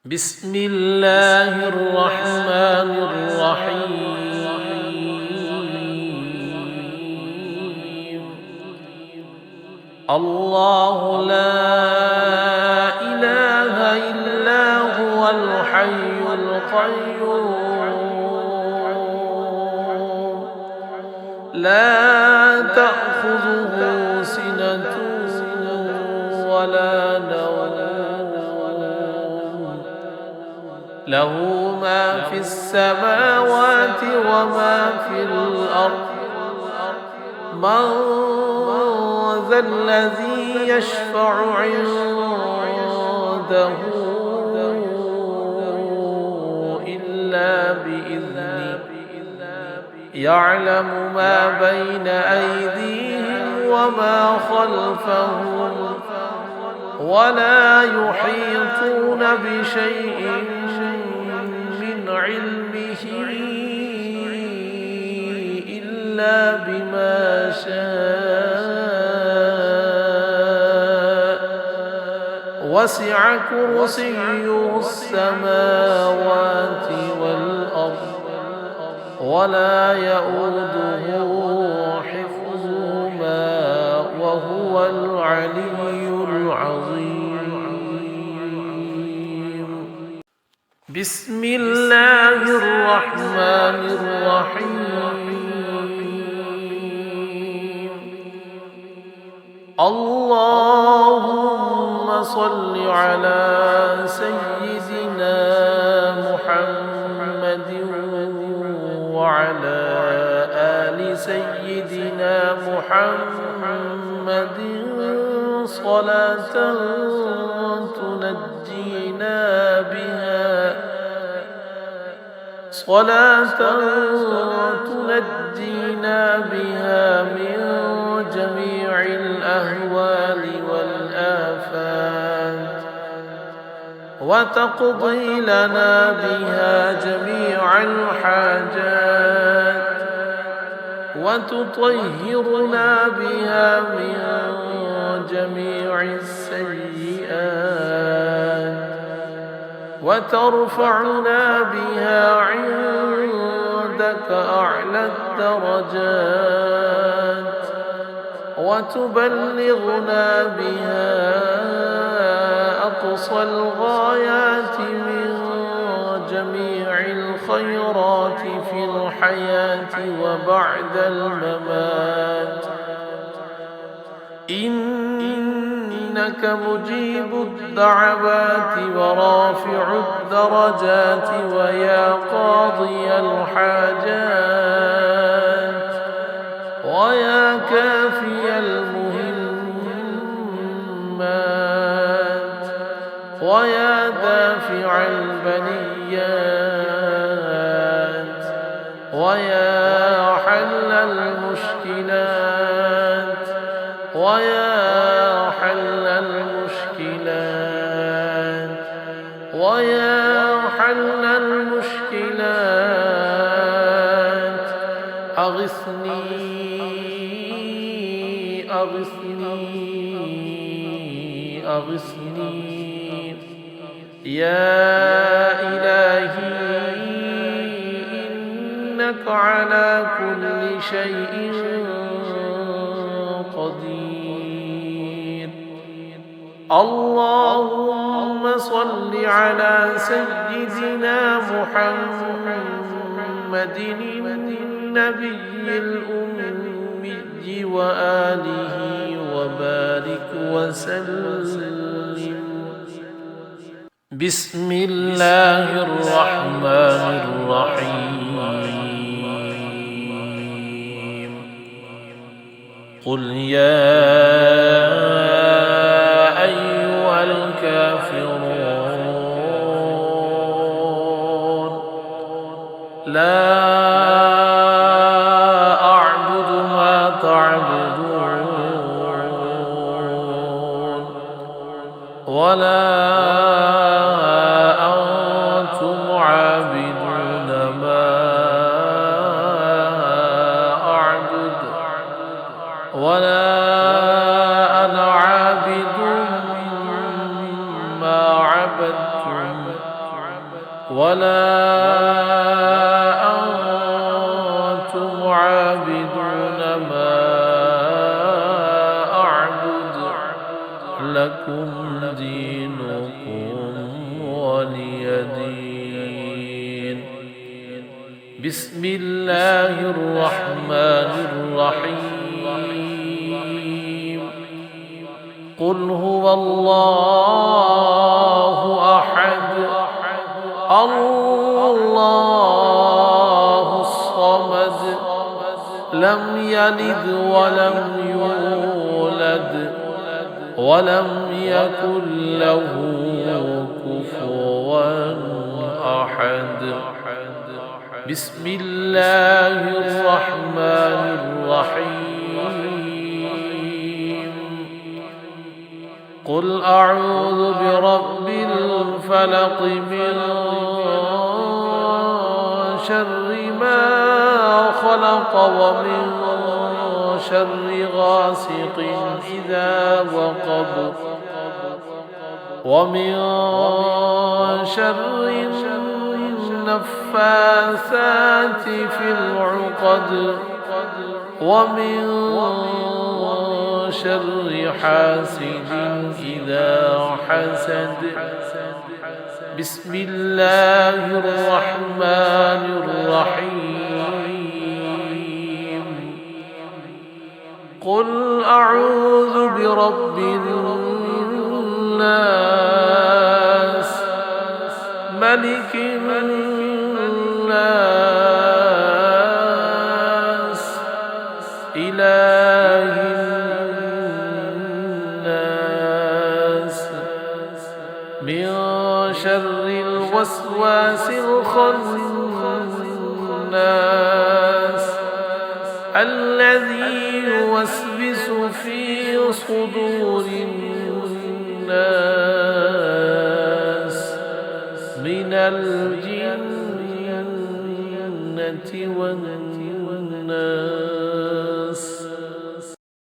بسم الله الرحمن الرحيم. الله لا إله إلا هو الحي القيوم لا تأخذه سنة ولا نوم له ما في السماوات وما في الأرض من ذا الذي يشفع عنده إلا بإذنه يعلم ما بين أيديهم وما خلفهم ولا يحيطون بشيء من علمه إلا بما شاء وسع كرسيه السماوات والأرض ولا يؤوده حفظهما وهو العلي العظيم. بسم الله الرحمن الرحيم. اللهم صل على سيدنا محمد وعلى آل سيدنا محمد صلاة تنجينا بها من جميع الأهوال والآفات وتقضي لنا بها جميع الحاجات وتطهرنا بها من جميع السيئات وترفعنا بها عندك أعلى الدرجات وتبلغنا بها أقصى الغايات من جميع الخيرات في الحياة وبعد الممات إنك مجيب الدعوات ورافع الدرجات ويا قاضي الحاجات ويا كافي المهمات ويا دافع البليات ويا حل المشكلات ويا حل المشكلات ويا حل المشكلات أغثني أغثني أغثني يا إلهي إنك على كل شيء قدير. اللهم صل على سيدنا محمد النبي الأمي وآله وبارك وسلم. بسم الله الرحمن الرحيم. قل يا أيها الكافرون لا أعبد ما تعبدون ولا أنتم عابدون ما أعبد ولا أنا عابد ما عبدتم ولا أنتم عابدون ما أعبد لكم دينكم ولي دين. بسم الله الرحمن الرحيم. قل هو الله أحد الله الصمد لم يلد ولم يولد ولم يكن له كفوا أحد. بسم الله الرحمن الرحيم. قل أعوذ برب الفلق من شر ما خلق ومن شر غاسق إذا وقب ومن شر النفاثات في العقد ومن شر حاسد إذا حسد. بسم الله الرحمن الرحيم. قل أعوذ برب الناس ملك الناس إله الناس من شر الوسواس الخناس الذي يوسوس في صدور الناس من الجنة والناس.